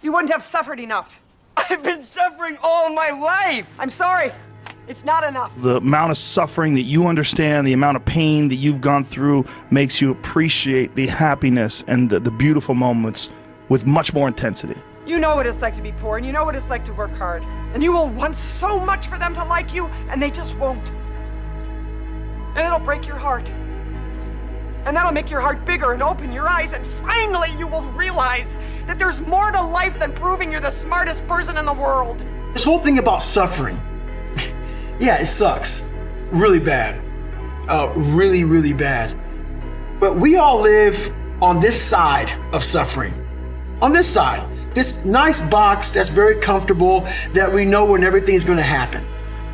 you wouldn't have suffered enough. I've been suffering all my life. I'm sorry. It's not enough. The amount of suffering that you understand, the amount of pain that you've gone through makes you appreciate the happiness and the beautiful moments with much more intensity. You know what it's like to be poor, and you know what it's like to work hard. And you will want so much for them to like you, and they just won't. And it'll break your heart. And that'll make your heart bigger and open your eyes, and finally you will realize that there's more to life than proving you're the smartest person in the world. This whole thing about suffering, yeah, it sucks. Really bad. Really, really bad. But we all live on this side of suffering. On this side. This nice box that's very comfortable, that we know when everything's gonna happen.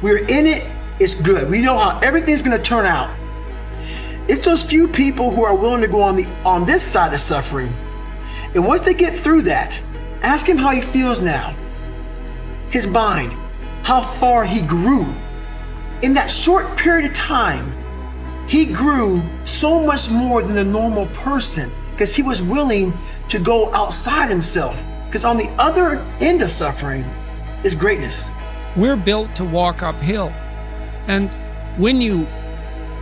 We're in it, it's good. We know how everything's gonna turn out. It's those few people who are willing to go on this side of suffering. And once they get through that, ask him how he feels now. His mind, how far he grew. In that short period of time, he grew so much more than the normal person because he was willing to go outside himself. Because on the other end of suffering is greatness. We're built to walk uphill. And when you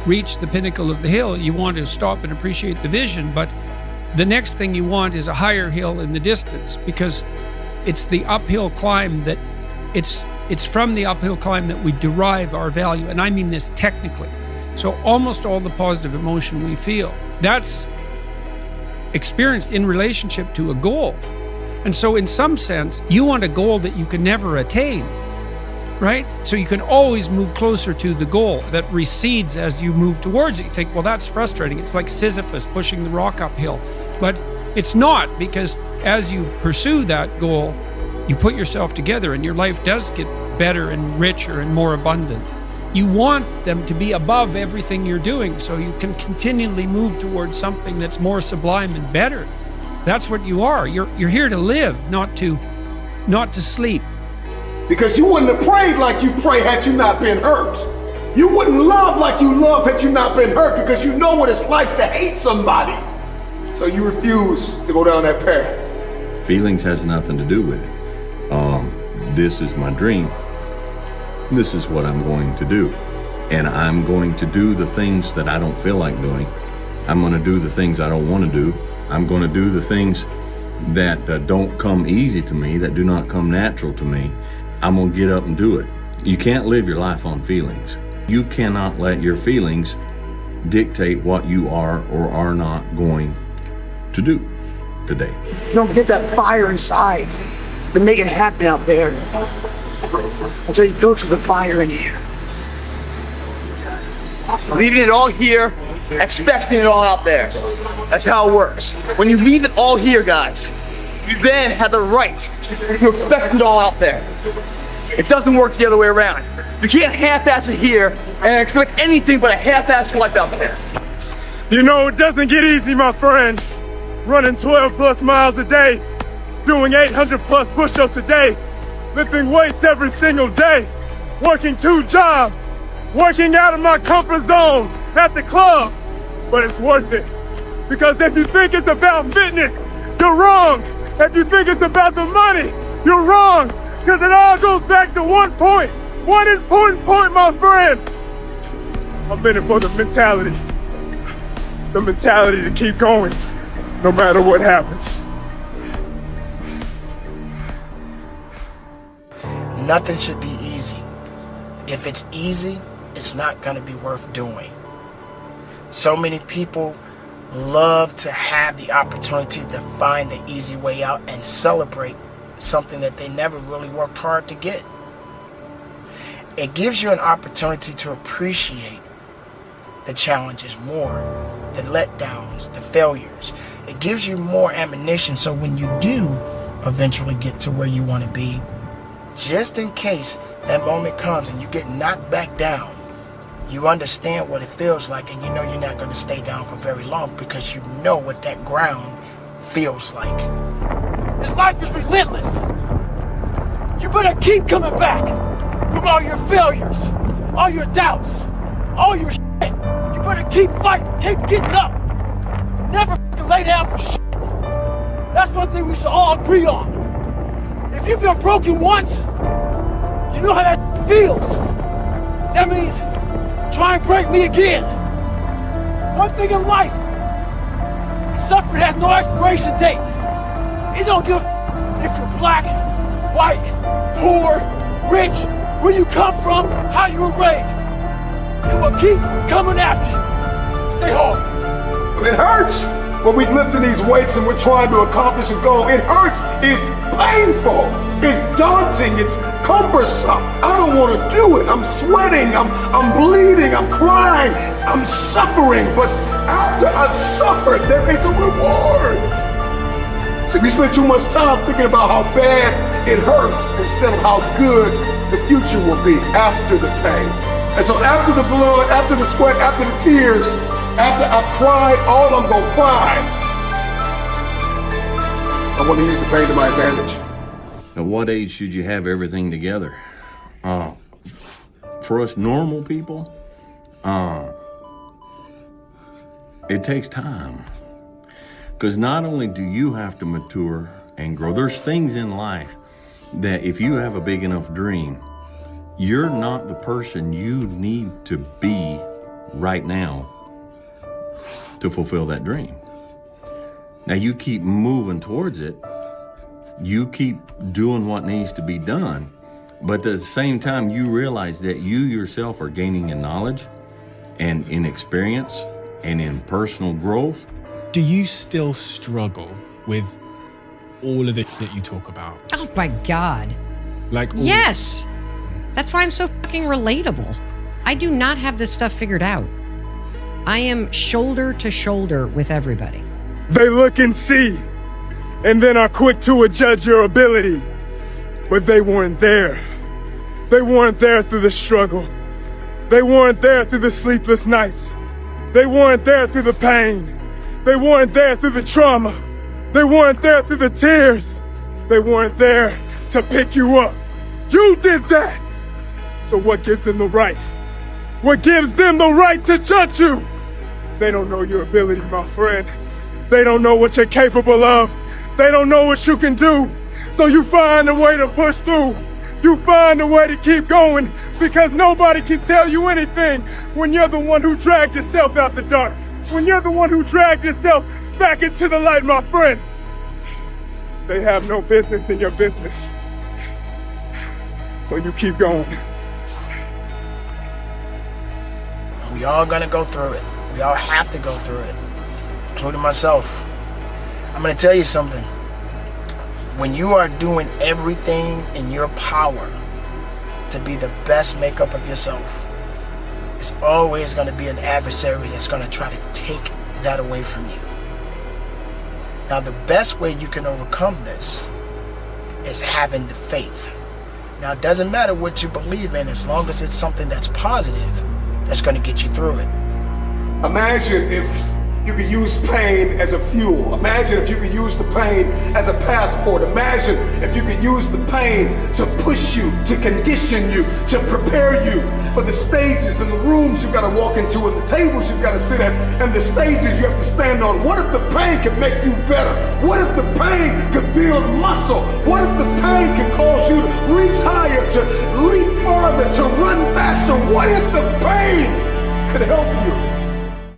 reach the pinnacle of the hill, you want to stop and appreciate the vision, but the next thing you want is a higher hill in the distance, because it's the uphill climb that it's from the uphill climb that we derive our value. And I mean this technically. So almost all the positive emotion we feel, that's experienced in relationship to a goal. And so in some sense, you want a goal that you can never attain, right? So you can always move closer to the goal that recedes as you move towards it. You think, well, that's frustrating. It's like Sisyphus pushing the rock uphill. But it's not, because as you pursue that goal, you put yourself together and your life does get better and richer and more abundant. You want them to be above everything you're doing so you can continually move towards something that's more sublime and better. That's what you are. You're here to live, not to sleep. Because you wouldn't have prayed like you pray had you not been hurt. You wouldn't love like you love had you not been hurt, because you know what it's like to hate somebody. So you refuse to go down that path. Feelings has nothing to do with it. This is my dream. This is what I'm going to do. And I'm going to do the things that I don't feel like doing. I'm going to do the things I don't want to do. I'm going to do the things that don't come easy to me, that do not come natural to me. I'm going to get up and do it. You can't live your life on feelings. You cannot let your feelings dictate what you are or are not going to do today. You don't get that fire inside to make it happen out there until you go to the fire in here. Leaving it all here, expecting it all out there. That's how it works. When you leave it all here, guys, you then have the right to expect it all out there. It doesn't work the other way around. You can't half-ass it here and expect anything but a half-ass life out there. You know, it doesn't get easy, my friend. Running 12 plus miles a day, doing 800 plus push-ups a day, lifting weights every single day, working 2 jobs, working out of my comfort zone at the club. But it's worth it. Because if you think it's about fitness, you're wrong. If you think it's about the money, you're wrong. Because it all goes back to one point. One important point, my friend. I'm in it for the mentality. The mentality to keep going, no matter what happens. Nothing should be easy. If it's easy, it's not going to be worth doing. So many people love to have the opportunity to find the easy way out and celebrate something that they never really worked hard to get. It gives you an opportunity to appreciate the challenges more, the letdowns, the failures. It gives you more ammunition, so when you do eventually get to where you want to be, just in case that moment comes and you get knocked back down, you understand what it feels like, and you know you're not going to stay down for very long because you know what that ground feels like. This life is relentless. You better keep coming back from all your failures, all your doubts, all your shit. You better keep fighting, keep getting up. Never lay down for shit. That's one thing we should all agree on. you've been broken once, you know how that feels. That means try and break me again. One thing in life, suffering has no expiration date. It don't give a if you're black, white, poor, rich, where you come from, how you were raised. It will keep coming after you. Stay hard. It hurts when we're lifting these weights and we're trying to accomplish a goal. It hurts. It's painful. It's daunting. It's cumbersome. I don't want to do it. I'm sweating. I'm bleeding. I'm crying. I'm suffering. But after I've suffered, there is a reward. So we spend too much time thinking about how bad it hurts instead of how good the future will be after the pain. And so after the blood, after the sweat, after the tears, after I've cried all I'm gonna cry, I want to use the pain to my advantage. At what age should you have everything together? For us normal people, it takes time. Because not only do you have to mature and grow, there's things in life that if you have a big enough dream, you're not the person you need to be right now to fulfill that dream. Now you keep moving towards it. You keep doing what needs to be done. But at the same time, you realize that you yourself are gaining in knowledge and in experience and in personal growth. Do you still struggle with all of the that you talk about? Oh my God. Like yes. That's why I'm so fucking relatable. I do not have this stuff figured out. I am shoulder to shoulder with everybody. They look and see, and then are quick to judge your ability. But they weren't there. They weren't there through the struggle. They weren't there through the sleepless nights. They weren't there through the pain. They weren't there through the trauma. They weren't there through the tears. They weren't there to pick you up. You did that. So what gives them the right? What gives them the right to judge you? They don't know your ability, my friend. They don't know what you're capable of. They don't know what you can do. So you find a way to push through. You find a way to keep going because nobody can tell you anything when you're the one who dragged yourself out the dark. When you're the one who dragged yourself back into the light, my friend. They have no business in your business. So you keep going. We all gonna go through it. We all have to go through it, including myself. I'm gonna tell you something. When you are doing everything in your power to be the best makeup of yourself, it's always gonna be an adversary that's gonna try to take that away from you. Now, the best way you can overcome this is having the faith. Now, it doesn't matter what you believe in as long as it's something that's positive that's gonna get you through it. Imagine if you could use pain as a fuel. Imagine if you could use the pain as a passport. Imagine if you could use the pain to push you, to condition you, to prepare you for the stages and the rooms you gotta walk into and the tables you gotta sit at and the stages you have to stand on. What if the pain could make you better? What if the pain could build muscle? What if the pain could cause you to reach higher, to leap farther, to run faster? What if the pain could help you